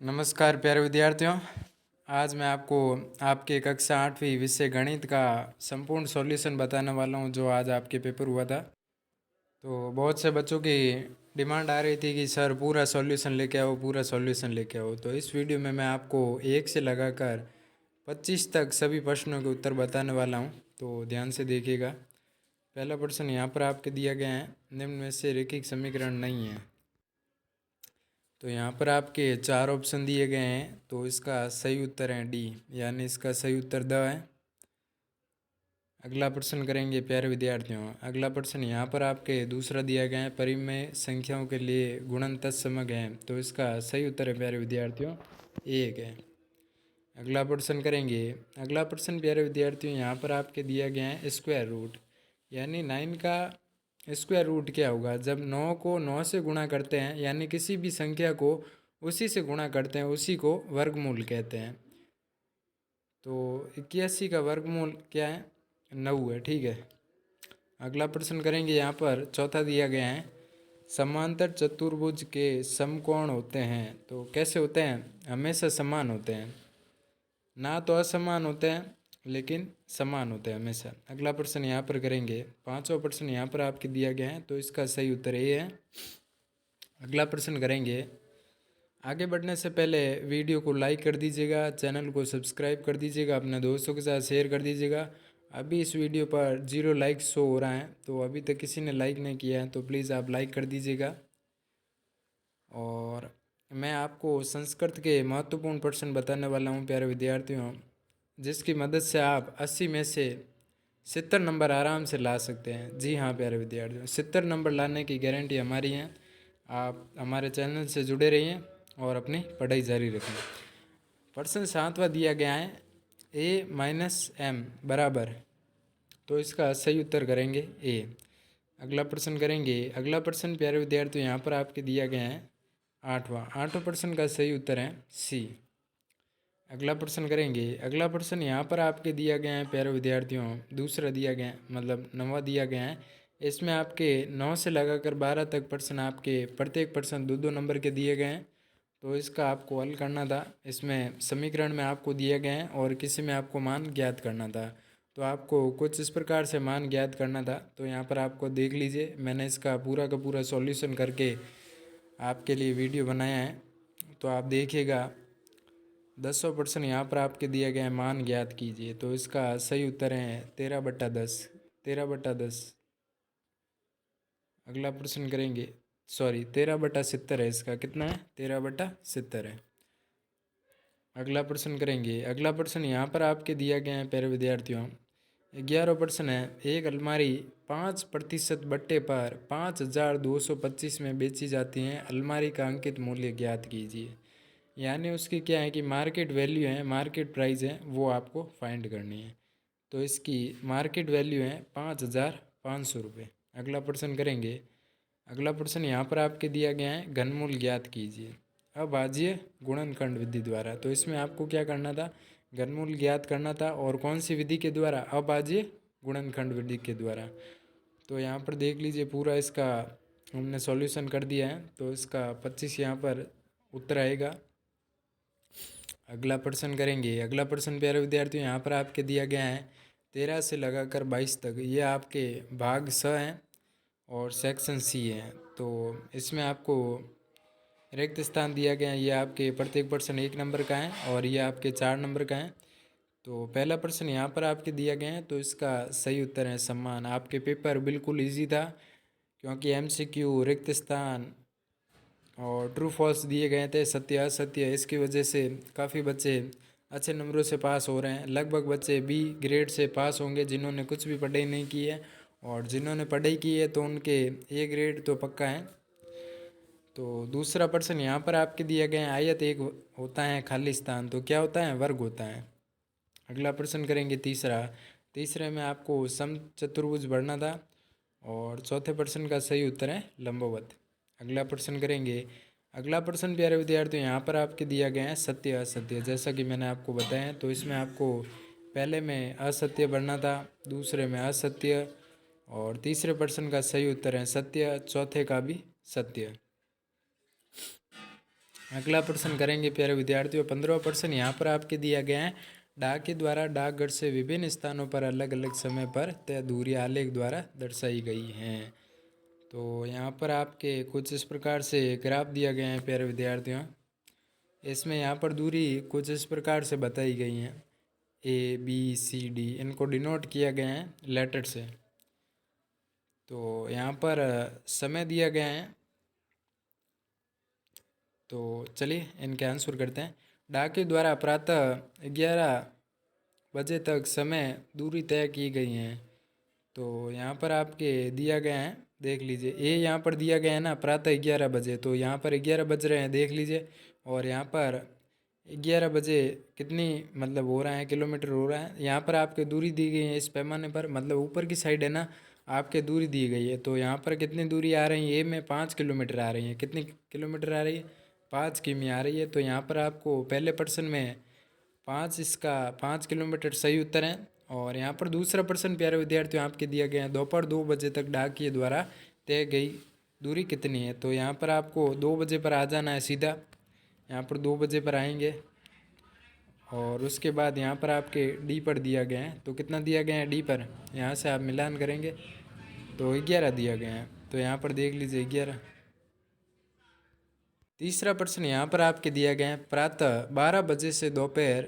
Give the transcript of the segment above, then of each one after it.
नमस्कार प्यारे विद्यार्थियों। आज मैं आपको आपके कक्षा 8वीं विषय गणित का संपूर्ण सॉल्यूशन बताने वाला हूं, जो आज आपके पेपर हुआ था। तो बहुत से बच्चों की डिमांड आ रही थी कि सर पूरा सॉल्यूशन लेके आओ, पूरा सॉल्यूशन लेके आओ। तो इस वीडियो में मैं आपको 1 से लगाकर 25 तक सभी प्रश्नों के उत्तर बताने वाला हूँ, तो ध्यान से देखिएगा। पहला प्रश्न यहाँ पर आपके दिया गया है, निम्न में से रैखिक समीकरण नहीं है। तो यहाँ पर आपके 4 ऑप्शन दिए गए हैं, तो इसका सही उत्तर है डी, यानी इसका सही उत्तर द है। अगला प्रश्न करेंगे प्यारे विद्यार्थियों। अगला प्रश्न यहाँ पर आपके दूसरा दिया गया है, परिमेय संख्याओं के लिए गुणन तत्समक है। तो इसका सही उत्तर है प्यारे विद्यार्थियों 1 है। अगला प्रश्न करेंगे। अगला प्रश्न प्यारे विद्यार्थियों यहाँ पर आपके दिया गया है स्क्वायर रूट, यानी 9 का स्क्वायर रूट क्या होगा। जब 9 को 9 से गुणा करते हैं, यानी किसी भी संख्या को उसी से गुणा करते हैं, उसी को वर्गमूल कहते हैं। तो 81 का वर्गमूल क्या है, 9 है। ठीक है। अगला प्रश्न करेंगे। यहाँ पर चौथा दिया गया है, समांतर चतुर्भुज के समकोण होते हैं। तो कैसे होते हैं, हमेशा समान होते हैं, ना तो असमान होते हैं लेकिन समान होते हैं हमेशा। अगला प्रश्न यहाँ पर करेंगे। पांचवा प्रश्न यहाँ पर आपके दिया गया है, तो इसका सही उत्तर ये है। अगला प्रश्न करेंगे। आगे बढ़ने से पहले वीडियो को लाइक कर दीजिएगा, चैनल को सब्सक्राइब कर दीजिएगा, अपने दोस्तों के साथ शेयर कर दीजिएगा। अभी इस वीडियो पर 0 लाइक शो हो रहा है, तो अभी तक किसी ने लाइक नहीं किया है तो प्लीज़ आप लाइक कर दीजिएगा। और मैं आपको संस्कृत के महत्वपूर्ण प्रश्न बताने वाला हूँ प्यारे विद्यार्थियों, जिसकी मदद से आप 80 में से 70 नंबर आराम से ला सकते हैं। जी हाँ प्यारे विद्यार्थियों, 70 नंबर लाने की गारंटी हमारी है। आप हमारे चैनल से जुड़े रहिए और अपनी पढ़ाई जारी रखें। प्रश्न 7वां दिया गया है, a-m बराबर। तो इसका सही उत्तर करेंगे ए। अगला प्रश्न करेंगे। अगला प्रश्न प्यारे विद्यार्थियों यहाँ पर आपके दिया गया है 8वां प्रश्न का सही उत्तर है सी। अगला प्रश्न करेंगे। अगला प्रश्न यहाँ पर आपके दिया गया है प्यारे विद्यार्थियों, दूसरा दिया गया है, मतलब 9वां दिया गया है। इसमें आपके 9 से लगाकर 12 तक प्रश्न, आपके प्रत्येक प्रश्न 2-2 नंबर के दिए गए हैं। तो इसका आपको हल करना था। इसमें समीकरण में आपको दिए गए हैं और किसी में आपको मान ज्ञात करना था। तो आपको कुछ इस प्रकार से मान ज्ञात करना था। तो यहाँ पर आपको देख लीजिए, मैंने इसका पूरा का पूरा सॉल्यूशन करके आपके लिए वीडियो बनाया है, तो आप देखिएगा। 10वां प्रश्न यहाँ पर आपके दिया गया है, मान ज्ञात कीजिए। तो इसका सही उत्तर है 13/10, 13/10। अगला प्रश्न करेंगे। 13/70 है इसका, कितना है, 13/70 है। अगला प्रश्न करेंगे। अगला प्रश्न यहाँ पर आपके दिया गया है प्यारे विद्यार्थियों, 11वां प्रश्न है, एक अलमारी 5% बट्टे पर 5225 में बेची जाती है, अलमारी का अंकित मूल्य ज्ञात कीजिए। यानी उसकी क्या है कि मार्केट वैल्यू है, मार्केट प्राइस है, वो आपको फाइंड करनी है। तो इसकी मार्केट वैल्यू है 5500 रुपये। अगला प्रश्न करेंगे। अगला प्रश्न यहाँ पर आपके दिया गया है, घनमूल ज्ञात कीजिए अभाज्य गुणनखंड विधि द्वारा। तो इसमें आपको क्या करना था, घनमूल ज्ञात करना था, और कौन सी विधि के द्वारा, अभाज्य गुणनखंड विधि के द्वारा। तो यहाँ पर देख लीजिए, पूरा इसका हमने सॉल्यूशन कर दिया है। तो इसका 25 यहाँ पर उत्तर आएगा। अगला प्रश्न करेंगे। अगला प्रश्न प्यारे विद्यार्थियों यहाँ पर आपके दिया गया है, 13 से लगाकर 22 तक, ये आपके भाग स हैं और सेक्शन सी है। तो इसमें आपको रिक्त स्थान दिया गया है, ये आपके प्रत्येक प्रश्न 1 नंबर का है और ये आपके 4 नंबर का है। तो पहला प्रश्न यहाँ पर आपके दिया गया है, तो इसका सही उत्तर है सम्मान। आपके पेपर बिल्कुल इजी था, क्योंकि एमसीक्यू, रिक्त स्थान और ट्रू फॉल्स दिए गए थे, सत्य असत्य। इसकी वजह से काफ़ी बच्चे अच्छे नंबरों से पास हो रहे हैं। लगभग बच्चे बी ग्रेड से पास होंगे जिन्होंने कुछ भी पढ़ाई नहीं की है, और जिन्होंने पढ़ाई की है तो उनके ए ग्रेड तो पक्का है। तो दूसरा प्रश्न यहाँ पर आपके दिया गया है, आयत एक होता है खाली स्थान, तो क्या होता है, वर्ग होता है। अगला प्रश्न करेंगे तीसरा। तीसरे में आपको समचतुर्भुज बढ़ना था, और चौथे प्रश्न का सही उत्तर है लंबवत। अगला प्रश्न करेंगे। अगला प्रश्न प्यारे विद्यार्थियों यहाँ पर आपके दिया गया है सत्य असत्य, जैसा कि मैंने आपको बताया। तो इसमें आपको पहले में असत्य बढ़ना था, दूसरे में असत्य, और तीसरे प्रश्न का सही उत्तर है सत्य, चौथे का भी सत्य। अगला प्रश्न करेंगे प्यारे विद्यार्थियों। 15वां प्रश्न यहाँ पर आपके दिया गया है। डाक के द्वारा डाकघर से विभिन्न स्थानों पर अलग अलग समय पर तय दूरी आलेख द्वारा दर्शाई गई हैं। तो यहाँ पर आपके कुछ इस प्रकार से ग्राफ दिया गया है प्यारे विद्यार्थियों। इसमें यहाँ पर दूरी कुछ इस प्रकार से बताई गई हैं। ABCD इनको डिनोट किया गया है लेटर से। तो यहाँ पर समय दिया गया है। तो चलिए इनके आंसर करते हैं। डाक के द्वारा प्रातः 11 बजे तक समय दूरी तय की गई हैं। तो यहाँ पर आपके दिया गया है, देख लीजिए। यहाँ पर दिया गया है ना प्रातः 11 बजे, तो यहाँ पर 11 बज रहे हैं, देख लीजिए। और यहाँ पर 11 बजे कितनी मतलब हो रहा है किलोमीटर हो रहा है। यहाँ पर आपके दूरी दी गई है इस पैमाने पर, मतलब ऊपर की साइड है ना आपके दूरी दी गई है। तो यहाँ पर कितनी दूरी आ रही है, में 5 किलोमीटर आ रही है। कितनी किलोमीटर आ रही है, 5 किमी आ रही है। तो यहाँ पर आपको पहले प्रश्न में 5, इसका 5 किलोमीटर सही उत्तर है। और यहाँ पर दूसरा प्रश्न प्यारे विद्यार्थियों आपके दिया गया है। दोपहर 2 बजे तक डाकिये द्वारा तय गई दूरी कितनी है। तो यहाँ पर आपको 2 बजे पर आ जाना है सीधा। यहाँ पर 2 बजे पर आएंगे और उसके बाद यहाँ पर आपके डी पर दिया गया है। तो कितना दिया गया है डी पर, यहाँ से आप मिलान करेंगे तो 11 दिया गया है। तो यहाँ पर देख लीजिए 11। तीसरा प्रश्न यहाँ पर आपके दिया गया है। प्रातः 12 बजे से दोपहर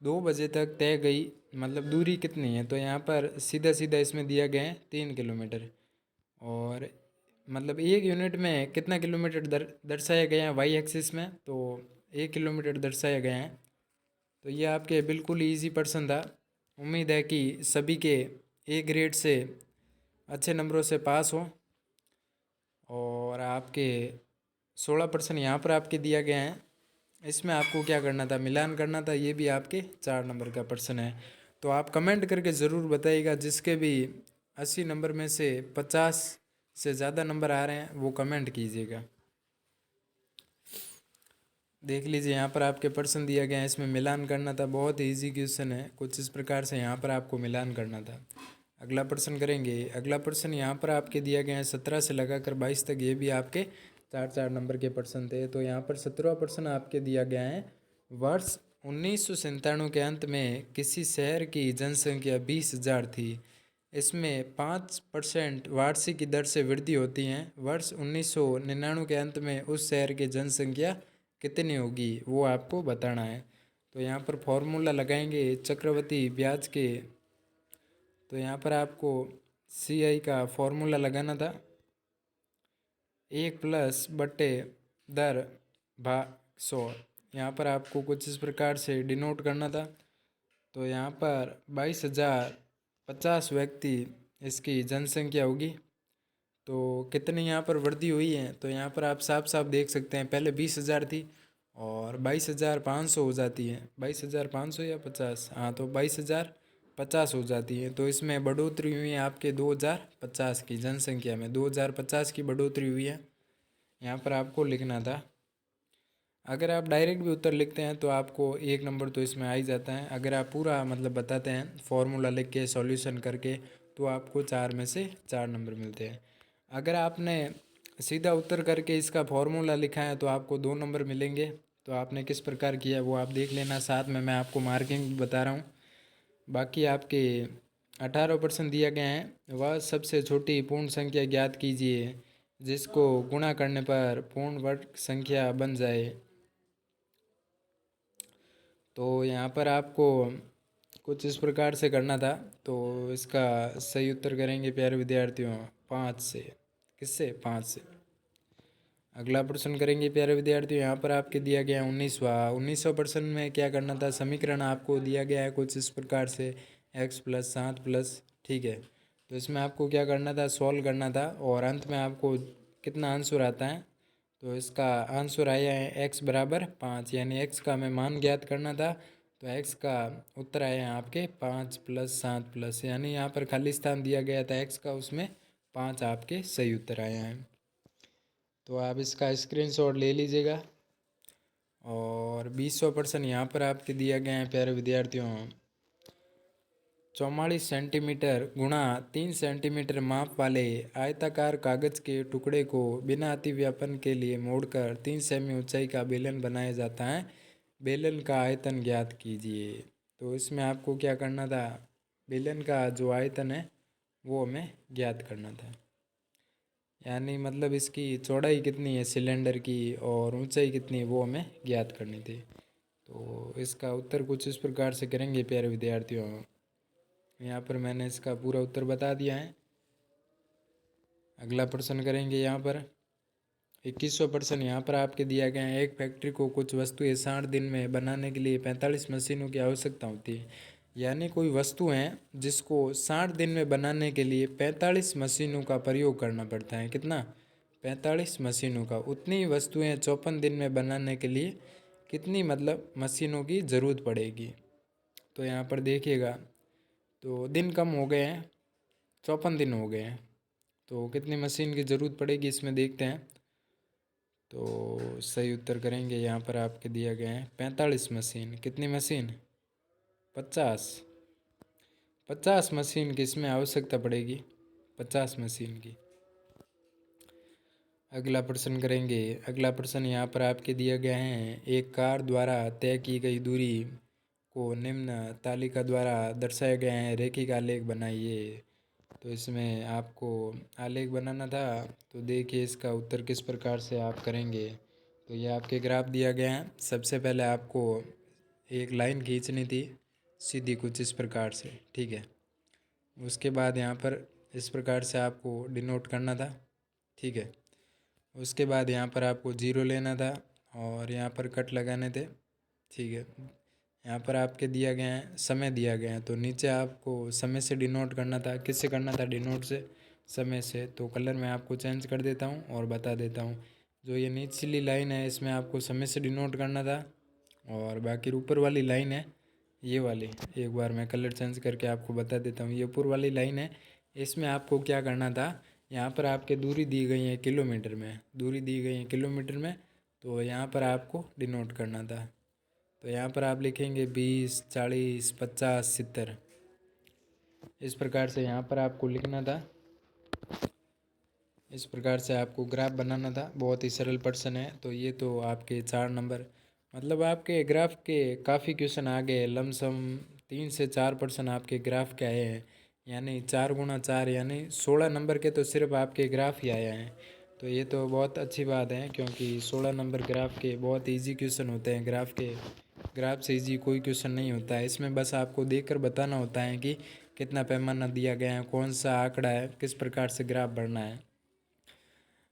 2 बजे तक तय गई मतलब दूरी कितनी है। तो यहाँ पर सीधा सीधा इसमें दिया गया है 3 किलोमीटर। और मतलब 1 यूनिट में कितना किलोमीटर दर्शाया गया है वाई एक्सिस में, तो 1 किलोमीटर दर्शाया गया है। तो ये आपके बिल्कुल ईजी प्रश्न था। उम्मीद है कि सभी के ए ग्रेड से अच्छे नंबरों से पास हो। और आपके 16 प्रश्न यहाँ पर आपके दिया गया है। इसमें आपको क्या करना था, मिलान करना था। ये भी आपके 4 नंबर का प्रश्न है। तो आप कमेंट करके ज़रूर बताइएगा। जिसके भी 80 नंबर में से 50 से ज़्यादा नंबर आ रहे हैं वो कमेंट कीजिएगा। देख लीजिए यहाँ पर आपके प्रश्न दिया गया है, इसमें मिलान करना था। बहुत ही ईजी क्वेश्चन है। कुछ इस प्रकार से यहाँ पर आपको मिलान करना था। अगला प्रश्न करेंगे। अगला प्रश्न यहाँ पर आपके दिया गया है 17 से लगाकर 22 तक। ये भी आपके 4 नंबर के प्रश्न थे। तो यहाँ पर 17वां प्रश्न आपके दिया गया है। वर्ष 1997 के अंत में किसी शहर की जनसंख्या 20,000 थी। इसमें 5% वार्षिक की दर से वृद्धि होती है। वर्ष 1999 के अंत में उस शहर की जनसंख्या कितनी होगी वो आपको बताना है। तो यहाँ पर फॉर्मूला लगाएंगे चक्रवृद्धि ब्याज के। तो यहाँ पर आपको CI का फॉर्मूला लगाना था। 1+/10 यहाँ पर आपको कुछ इस प्रकार से डिनोट करना था। तो यहाँ पर 22,050 व्यक्ति इसकी जनसंख्या होगी। तो कितनी यहाँ पर वृद्धि हुई है, तो यहाँ पर आप साफ साफ देख सकते हैं। पहले 20,000 थी और 22,500 हो जाती है। 22,500 या 50, हाँ तो 22,050 हो जाती है। तो इसमें बढ़ोतरी हुई है आपके 2050 की जनसंख्या में। 2050 की बढ़ोतरी हुई है, यहाँ पर आपको लिखना था। अगर आप डायरेक्ट भी उत्तर लिखते हैं तो आपको 1 नंबर तो इसमें आ ही जाता है। अगर आप पूरा मतलब बताते हैं फॉर्मूला लिख के सॉल्यूशन करके तो आपको 4 में से 4 नंबर मिलते हैं। अगर आपने सीधा उत्तर करके इसका फॉर्मूला लिखा है तो आपको 2 नंबर मिलेंगे। तो आपने किस प्रकार किया वो आप देख लेना। साथ में मैं आपको मार्किंग भी बता रहा हूँ। बाकी आपके 18% दिया गया है। वह सबसे छोटी पूर्ण संख्या ज्ञात कीजिए जिसको गुणा करने पर पूर्ण वर्ग संख्या बन जाए। तो यहाँ पर आपको कुछ इस प्रकार से करना था। तो इसका सही उत्तर करेंगे प्यारे विद्यार्थियों 5 से। किससे, 5 से। अगला प्रश्न करेंगे प्यारे विद्यार्थियों। यहाँ पर आपके दिया गया 19वां प्रश्न में क्या करना था। समीकरण आपको दिया गया है कुछ इस प्रकार से x+7+, ठीक है। तो इसमें आपको क्या करना था, सॉल्व करना था। और अंत में आपको कितना आंसर आता है, तो इसका आंसर आया है x बराबर 5, यानी x का हमें मान ज्ञात करना था। तो x का उत्तर आया है आपके 5+7+, यानी यहाँ पर खाली स्थान दिया गया था x का, उसमें 5 आपके सही उत्तर आए हैं। तो आप इसका स्क्रीनशॉट ले लीजिएगा। और 20वां प्रश्न यहाँ पर आपके दिया गया है प्यारे विद्यार्थियों। 44 सेंटीमीटर गुणा 3 सेंटीमीटर माप वाले आयताकार कागज के टुकड़े को बिना अतिव्यापन के लिए मोड़कर 3 सेमी ऊंचाई का बेलन बनाया जाता है। बेलन का आयतन ज्ञात कीजिए। तो इसमें आपको क्या करना था, बेलन का जो आयतन है वो हमें ज्ञात करना था। यानी मतलब इसकी चौड़ाई कितनी है सिलेंडर की और ऊंचाई कितनी है वो हमें ज्ञात करनी थी। तो इसका उत्तर कुछ इस प्रकार से करेंगे प्यारे विद्यार्थियों। यहाँ पर मैंने इसका पूरा उत्तर बता दिया है। अगला प्रश्न करेंगे। यहाँ पर 21वां प्रश्न यहाँ पर आपके दिया गया है। एक फैक्ट्री को कुछ वस्तुएं 60 दिन में बनाने के लिए 45 मशीनों की आवश्यकता होती है। यानी कोई वस्तु है जिसको 60 दिन में बनाने के लिए 45 मशीनों का प्रयोग करना पड़ता है। कितना? 45 मशीनों का। उतनी वस्तुएं 54 दिन में बनाने के लिए कितनी मतलब मशीनों की ज़रूरत पड़ेगी। तो यहाँ पर देखिएगा, तो दिन कम हो गए हैं, 54 दिन हो गए हैं, तो कितनी मशीन की ज़रूरत पड़ेगी इसमें देखते हैं। तो सही उत्तर करेंगे। यहाँ पर आपके दिया गया है 45 मशीन। कितनी मशीन? 50 मशीन की इसमें आवश्यकता पड़ेगी, 50 मशीन की। अगला प्रश्न करेंगे। अगला प्रश्न यहाँ पर आपके दिया गया है। एक कार द्वारा तय की गई दूरी को निम्न तालिका द्वारा दर्शाया गया है। रेखिक आलेख बनाइए। तो इसमें आपको आलेख बनाना था। तो देखिए इसका उत्तर किस प्रकार से आप करेंगे। तो ये आपके ग्राफ दिया गया है। सबसे पहले आपको एक लाइन खींचनी थी सीधी कुछ इस प्रकार से, ठीक है। उसके बाद यहाँ पर इस प्रकार से आपको डिनोट करना था, ठीक है। उसके बाद यहाँ पर आपको जीरो लेना था और यहाँ पर कट लगाने थे, ठीक है। यहाँ पर आपके दिया गया है, समय दिया गया है, तो नीचे आपको समय से डिनोट करना था। किससे करना था? डिनोट से, समय से। तो कलर मैं आपको चेंज कर देता हूँ और बता देता हूँ। जो ये निचली लाइन है इसमें आपको समय से डिनोट करना था और बाकी ऊपर वाली लाइन है ये वाली, एक बार मैं कलर चेंज करके आपको बता देता हूँ। ये ऊपर वाली लाइन है, इसमें आपको क्या करना था, यहाँ पर आपके दूरी दी गई है किलोमीटर में, दूरी दी गई है किलोमीटर में, तो यहाँ पर आपको डिनोट करना था। तो यहाँ पर आप लिखेंगे 20, 40, 50, 70, इस प्रकार से यहाँ पर आपको लिखना था। इस प्रकार से आपको ग्राफ बनाना था। बहुत ही सरल प्रश्न है। तो ये तो आपके 4 नंबर, मतलब आपके ग्राफ के काफ़ी क्वेश्चन आ गए। लमसम 3 से 4 प्रश्न आपके ग्राफ के आए हैं, यानी 4 गुणा 4 यानी 16 नंबर के तो सिर्फ आपके ग्राफ ही आए हैं। तो ये तो बहुत अच्छी बात है, क्योंकि 16 नंबर ग्राफ के बहुत इजी क्वेश्चन होते हैं। ग्राफ से इजी कोई क्वेश्चन नहीं होता है। इसमें बस आपको देखकर बताना होता है कि कितना पैमाना दिया गया है, कौन सा आंकड़ा है, किस प्रकार से ग्राफ बढ़ना है।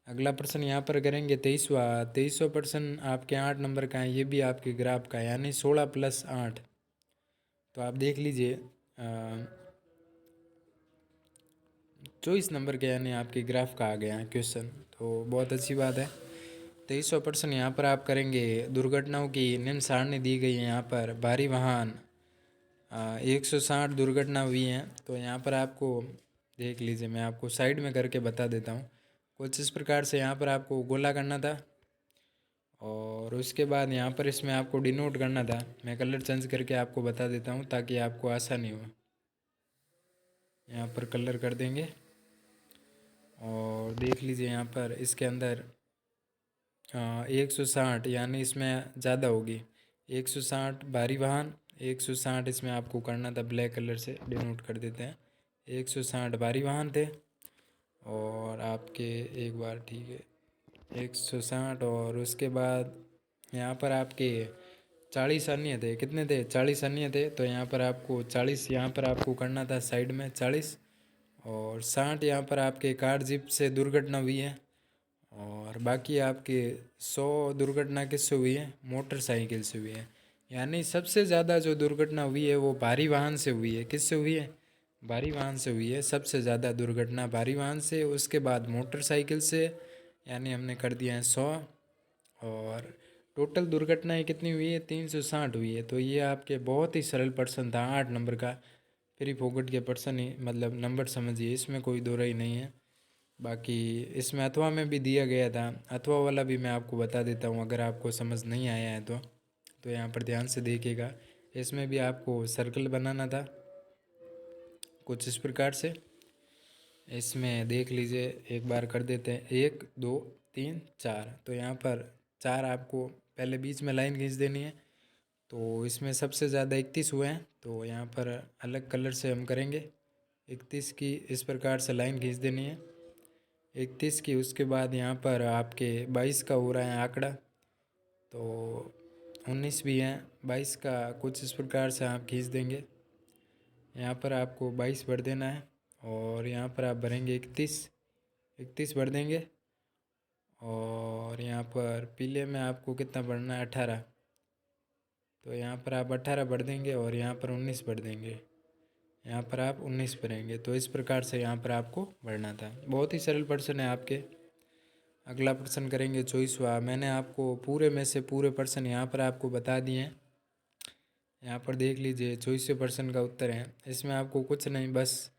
अगला प्रश्न यहाँ पर करेंगे 23वां प्रश्न आपके 8 नंबर का है। ये भी आपके ग्राफ का है, यानी 16 + 8। तो आप देख लीजिए 24 नंबर के यानी आपके ग्राफ का आ गया है क्वेश्चन, तो बहुत अच्छी बात है। 23वां प्रश्न यहाँ पर आप करेंगे। दुर्घटनाओं की निम्न सारणी दी गई है। यहाँ पर भारी वाहन 160 दुर्घटना हुई हैं। तो यहाँ पर आपको देख लीजिए, मैं आपको साइड में करके बता देता हूँ। कुछ इस प्रकार से यहाँ पर आपको गोला करना था और उसके बाद यहाँ पर इसमें आपको डिनोट करना था। मैं कलर चेंज करके आपको बता देता हूँ ताकि आपको आसानी हो। यहाँ पर कलर कर देंगे और देख लीजिए यहाँ पर इसके अंदर 160 यानी इसमें ज़्यादा होगी। 160 भारी वाहन, 160 इसमें आपको करना था, ब्लैक कलर से डिनोट कर देते हैं। 160 भारी वाहन थे और आपके एक बार, ठीक है, 160 और उसके बाद यहाँ पर आपके 40 अन्य थे। कितने थे? 40 अन्य थे। तो यहाँ पर आपको 40 यहाँ पर आपको करना था साइड में 40 और 60 यहाँ पर आपके कार जीप से दुर्घटना हुई है और बाकी आपके 100 दुर्घटना किससे हुई है? मोटरसाइकिल से हुई है। यानी सबसे ज़्यादा जो दुर्घटना हुई है वो भारी वाहन से हुई है। किससे हुई है? भारी वाहन से हुई है। सबसे ज़्यादा दुर्घटना भारी वाहन से, उसके बाद मोटरसाइकिल से, यानी हमने कर दिया है 100। और टोटल दुर्घटनाएं कितनी हुई है? 360 हुई है। तो ये आपके बहुत ही सरल प्रश्न था, 8 नंबर का फ्री फोकट के प्रश्न ही, मतलब नंबर समझिए, इसमें कोई दो राय नहीं है। बाकी इसमें अथवा में भी दिया गया था, अथवा वाला भी मैं आपको बता देता हूँ अगर आपको समझ नहीं आया है तो यहाँ पर ध्यान से देखिएगा। इसमें भी आपको सर्कल बनाना था कुछ इस प्रकार से। इसमें देख लीजिए, एक बार कर देते हैं, 1 2 3 4। तो यहाँ पर 4 आपको पहले बीच में लाइन खींच देनी है। तो इसमें सबसे ज़्यादा 31 हुए हैं, तो यहाँ पर अलग कलर से हम करेंगे। 31 की इस प्रकार से लाइन खींच देनी है, 31 की। उसके बाद यहाँ पर आपके 22 का हो रहा है आंकड़ा, तो 19 भी हैं, 22 का कुछ इस प्रकार से आप खींच देंगे। यहाँ पर आपको 22 भर देना है और यहाँ पर आप भरेंगे 31 भर देंगे। और यहाँ पर पीले में आपको कितना भरना है, 18। तो यहाँ पर आप 18 भर देंगे और यहाँ पर 19 भर देंगे। यहाँ पर आप 19 भरेंगे। तो इस प्रकार से यहाँ पर आपको भरना था। बहुत ही सरल प्रश्न है आपके। अगला प्रश्न करेंगे 24वां। मैंने आपको पूरे में से पूरे प्रश्न यहाँ पर आपको बता दिए हैं। यहाँ पर देख लीजिए, 24वें प्रश्न का उत्तर है। इसमें आपको कुछ नहीं, बस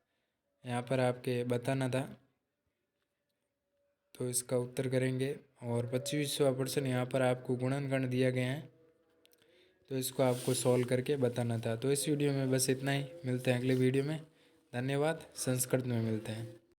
यहाँ पर आपके बताना था, तो इसका उत्तर करेंगे। और 25वां प्रश्न यहाँ पर आपको गुणनखंड दिया गया है, तो इसको आपको सॉल्व करके बताना था। तो इस वीडियो में बस इतना ही। मिलते हैं अगले वीडियो में। धन्यवाद। संस्कृत में मिलते हैं।